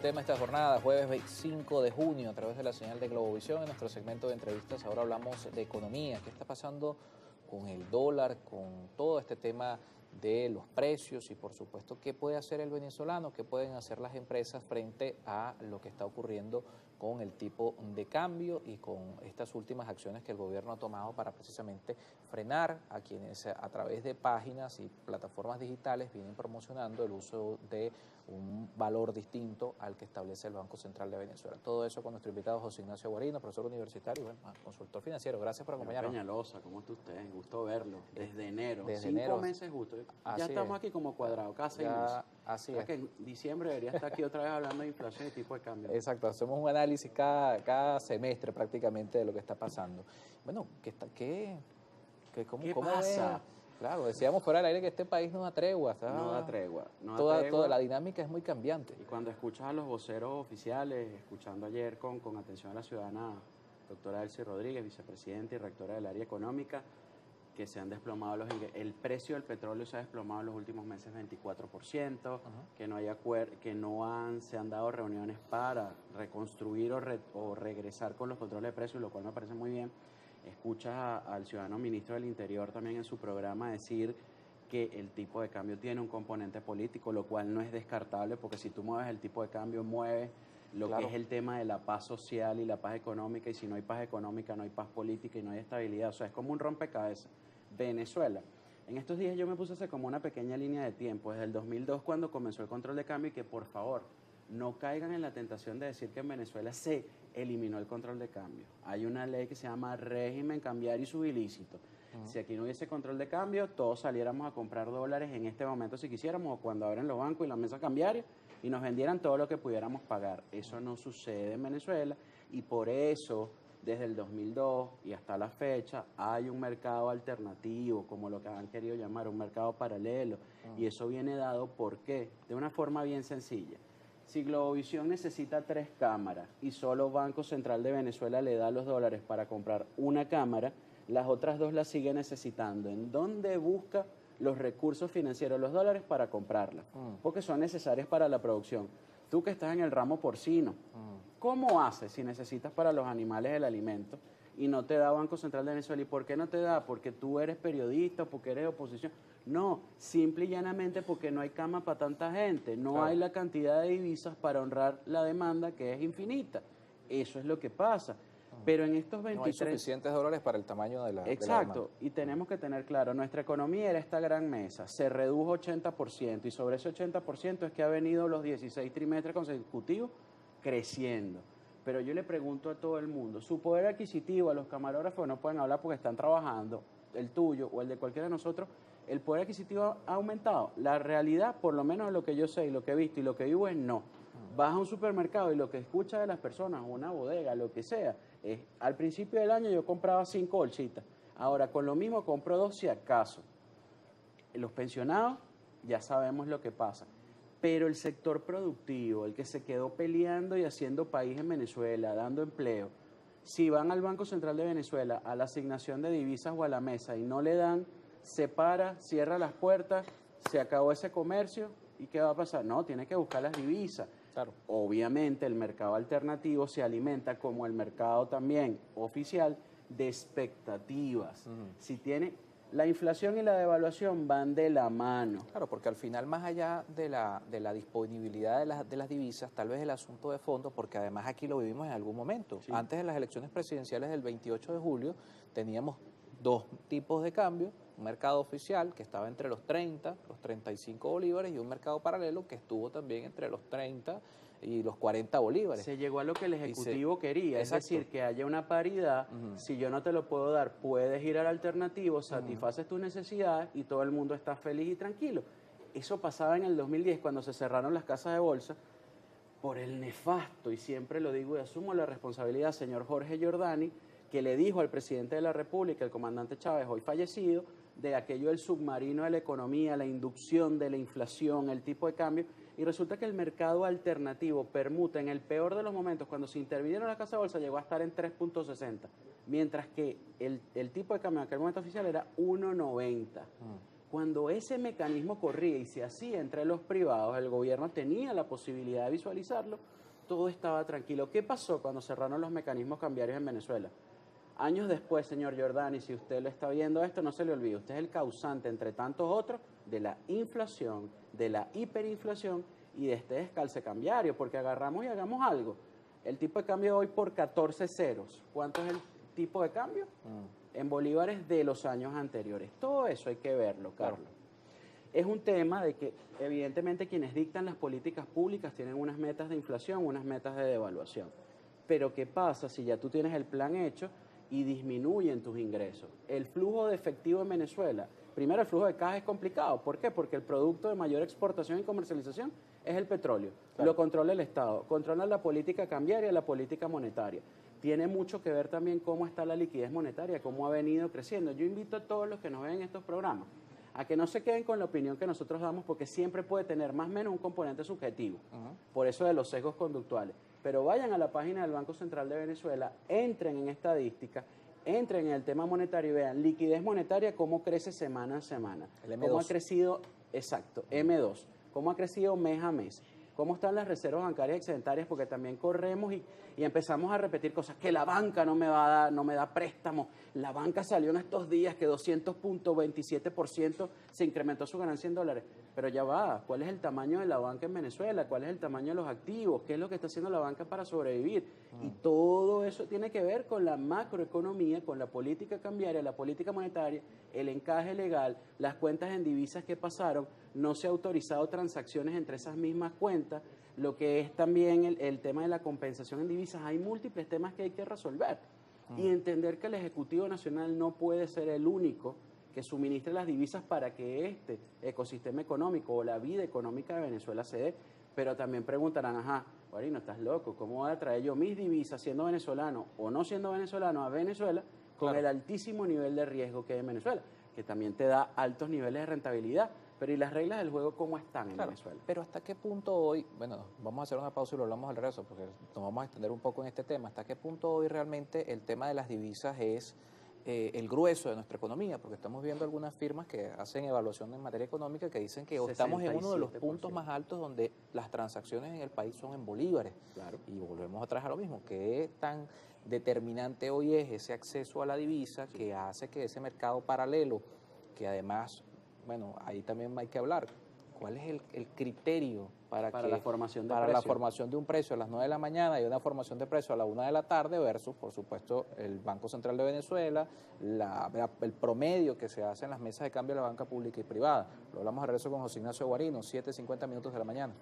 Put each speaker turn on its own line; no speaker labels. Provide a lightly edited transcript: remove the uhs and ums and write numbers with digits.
Tema esta jornada, jueves 25 de junio, a través de la señal de Globovisión. En nuestro segmento de entrevistas ahora hablamos de economía. ¿Qué está pasando con el dólar, con todo este tema de los precios y, por supuesto, qué puede hacer el venezolano, qué pueden hacer las empresas frente a lo que está ocurriendo con el tipo de cambio y con estas últimas acciones que el gobierno ha tomado para precisamente frenar a quienes a través de páginas y plataformas digitales vienen promocionando el uso de un valor distinto al que establece el Banco Central de Venezuela? Todo eso con nuestro invitado José Ignacio Guarino, profesor universitario, bueno, consultor financiero. Gracias por acompañarnos.
Peñalosa, ¿cómo está usted? Gusto verlo. Desde enero.
Desde
5
enero.
meses justo. Ya
Así
estamos
es.
aquí como cuadrados, cada 6
Ya,
meses.
así
O sea
es.
que en diciembre debería estar aquí otra vez hablando de inflación y tipo de cambio.
Exacto, hacemos un análisis cada semestre prácticamente de lo que está pasando. Bueno,
¿Qué
cómo
pasa?
ves? Claro, decíamos fuera del aire que este país no da tregua.
No da tregua. No da
Toda
tregua.
la dinámica es muy cambiante.
Y cuando escuchas a los voceros oficiales, escuchando ayer con atención a la ciudadana, doctora Elsie Rodríguez, vicepresidenta y rectora del área económica, que se han desplomado el precio del petróleo se ha desplomado en los últimos meses 24%, que no hay se han dado reuniones para reconstruir o regresar con los controles de precios, lo cual me parece muy bien. Escuchas al ciudadano ministro del Interior también en su programa decir que el tipo de cambio tiene un componente político, lo cual no es descartable, porque si tú mueves el tipo de cambio, mueves lo
Claro.
que es el tema de la paz social y la paz económica, y si no hay paz económica, no hay paz política y no hay estabilidad. O sea, es como un rompecabezas. Venezuela. En estos días yo me puse a hacer como una pequeña línea de tiempo, desde el 2002 cuando comenzó el control de cambio, y que por favor no caigan en la tentación de decir que en Venezuela se eliminó el control de cambio. Hay una ley que se llama régimen cambiario y subilícito. Si aquí no hubiese control de cambio, todos saliéramos a comprar dólares en este momento si quisiéramos, o cuando abren los bancos y la mesa cambiaria, y nos vendieran todo lo que pudiéramos pagar. Eso no sucede en Venezuela, y por eso desde el 2002 y hasta la fecha hay un mercado alternativo, como lo que han querido llamar, un mercado paralelo, y eso viene dado, ¿por qué? De una forma bien sencilla. Si Globovisión necesita 3 cámaras y solo Banco Central de Venezuela le da los dólares para comprar una cámara, las otras 2 las sigue necesitando. ¿En dónde busca los recursos financieros, los dólares, para comprarlas? Porque son necesarias para la producción. Tú que estás en el ramo porcino, ¿cómo haces si necesitas para los animales el alimento y no te da Banco Central de Venezuela? ¿Y por qué no te da? ¿Porque tú eres periodista o porque eres oposición? No, simple y llanamente porque no hay cama para tanta gente, no
Claro.
hay la cantidad de divisas para honrar la demanda, que es infinita. Eso es lo que pasa. Pero en estos
No hay
23...
suficientes dólares para el tamaño de la
Exacto,
demanda.
y tenemos que tener claro, nuestra economía era esta gran mesa, se redujo 80%, y sobre ese 80% es que ha venido los 16 trimestres consecutivos creciendo. Pero yo le pregunto a todo el mundo, su poder adquisitivo, a los camarógrafos no pueden hablar porque están trabajando, el tuyo o el de cualquiera de nosotros, el poder adquisitivo ha aumentado. La realidad, por lo menos de lo que yo sé y lo que he visto y lo que vivo, es no. Vas a un supermercado y lo que escuchas de las personas, una bodega, lo que sea, es, al principio del año yo compraba 5 bolsitas, ahora con lo mismo compro 2 si acaso. Los pensionados, ya sabemos lo que pasa. Pero el sector productivo, el que se quedó peleando y haciendo país en Venezuela, dando empleo, si van al Banco Central de Venezuela a la asignación de divisas o a la mesa y no le dan, se para, cierra las puertas, se acabó ese comercio, ¿y qué va a pasar? No, tiene que buscar las divisas.
Claro.
Obviamente el mercado alternativo se alimenta, como el mercado también oficial, de expectativas. Si tiene... La inflación y la devaluación van de la mano.
Claro, porque al final, más allá de la disponibilidad de las divisas, tal vez el asunto de fondo, porque además aquí lo vivimos en algún momento.
Sí.
Antes de las elecciones presidenciales del 28 de julio, teníamos 2 tipos de cambio: un mercado oficial que estaba entre los 30, los 35 bolívares, y un mercado paralelo que estuvo también entre los 30 y los 40 bolívares.
Se llegó a lo que el Ejecutivo quería,
Exacto.
es decir, que haya una paridad. Si yo no te lo puedo dar, puedes ir al alternativo, satisfaces tus necesidades y todo el mundo está feliz y tranquilo. Eso pasaba en el 2010 cuando se cerraron las casas de bolsa por el nefasto, y siempre lo digo y asumo la responsabilidad, señor Jorge Giordani, que le dijo al presidente de la República, el comandante Chávez, hoy fallecido, de aquello del submarino de la economía, la inducción de la inflación, el tipo de cambio. Y resulta que el mercado alternativo permuta en el peor de los momentos, cuando se intervinieron las casas de bolsa, llegó a estar en 3.60, mientras que el tipo de cambio en aquel momento oficial era 1.90. Cuando ese mecanismo corría y se hacía entre los privados, el gobierno tenía la posibilidad de visualizarlo, todo estaba tranquilo. ¿Qué pasó cuando cerraron los mecanismos cambiarios en Venezuela? Años después, señor Giordani, si usted lo está viendo esto, no se le olvide, usted es el causante, entre tantos otros, de la inflación, de la hiperinflación y de este descalce cambiario, porque agarramos y hagamos algo. El tipo de cambio hoy por 14 ceros. ¿Cuánto es el tipo de cambio? En bolívares de los años anteriores. Todo eso hay que verlo, Carlos. Es un tema de que, evidentemente, quienes dictan las políticas públicas tienen unas metas de inflación, unas metas de devaluación. Pero, ¿qué pasa si ya tú tienes el plan hecho y disminuyen tus ingresos? El flujo de efectivo en Venezuela, primero el flujo de caja es complicado. ¿Por qué? Porque el producto de mayor exportación y comercialización es el petróleo. Claro. Lo controla el Estado, controla la política cambiaria, la política monetaria. Tiene mucho que ver también cómo está la liquidez monetaria, cómo ha venido creciendo. Yo invito a todos los que nos ven en estos programas a que no se queden con la opinión que nosotros damos, porque siempre puede tener más o menos un componente subjetivo, por eso de los sesgos conductuales. Pero vayan a la página del Banco Central de Venezuela, entren en estadística, entren en el tema monetario y vean liquidez monetaria, cómo crece semana a semana.
El M2.
Cómo ha crecido, exacto, M2, cómo ha crecido mes a mes. ¿Cómo están las reservas bancarias excedentarias? Porque también corremos y empezamos a repetir cosas, que la banca no me da préstamo. La banca salió en estos días que 200.27% se incrementó su ganancia en dólares. Pero ya va, ¿cuál es el tamaño de la banca en Venezuela? ¿Cuál es el tamaño de los activos? ¿Qué es lo que está haciendo la banca para sobrevivir? Y todo eso tiene que ver con la macroeconomía, con la política cambiaria, la política monetaria, el encaje legal, las cuentas en divisas que pasaron, no se ha autorizado transacciones entre esas mismas cuentas, lo que es también el tema de la compensación en divisas. Hay múltiples temas que hay que resolver y entender que el Ejecutivo Nacional no puede ser el único que suministre las divisas para que este ecosistema económico o la vida económica de Venezuela se dé. Pero también preguntarán, ajá, Guarino, estás loco, ¿cómo voy a traer yo mis divisas siendo venezolano o no siendo venezolano a Venezuela con el altísimo nivel de riesgo que hay en Venezuela, que también te da altos niveles de rentabilidad? Pero ¿y las reglas del juego cómo están en Venezuela?
Pero ¿hasta qué punto hoy, bueno, vamos a hacer una pausa y lo hablamos al regreso porque nos vamos a extender un poco en este tema, ¿hasta qué punto hoy realmente el tema de las divisas es el grueso de nuestra economía? Porque estamos viendo algunas firmas que hacen evaluación en materia económica que dicen que estamos en uno de los puntos más altos donde las transacciones en el país son en bolívares.
Claro.
Y volvemos atrás a lo mismo, que tan determinante hoy es ese acceso a la divisa que hace que ese mercado paralelo, que además, bueno, ahí también hay que hablar, ¿cuál es el criterio para
la formación de
para
precio?
La formación de un precio a las 9 de la mañana y una formación de precio a la 1 de la tarde versus, por supuesto, el Banco Central de Venezuela, el promedio que se hace en las mesas de cambio de la banca pública y privada? Lo hablamos al regreso con José Ignacio Guarino, 7:50 de la mañana.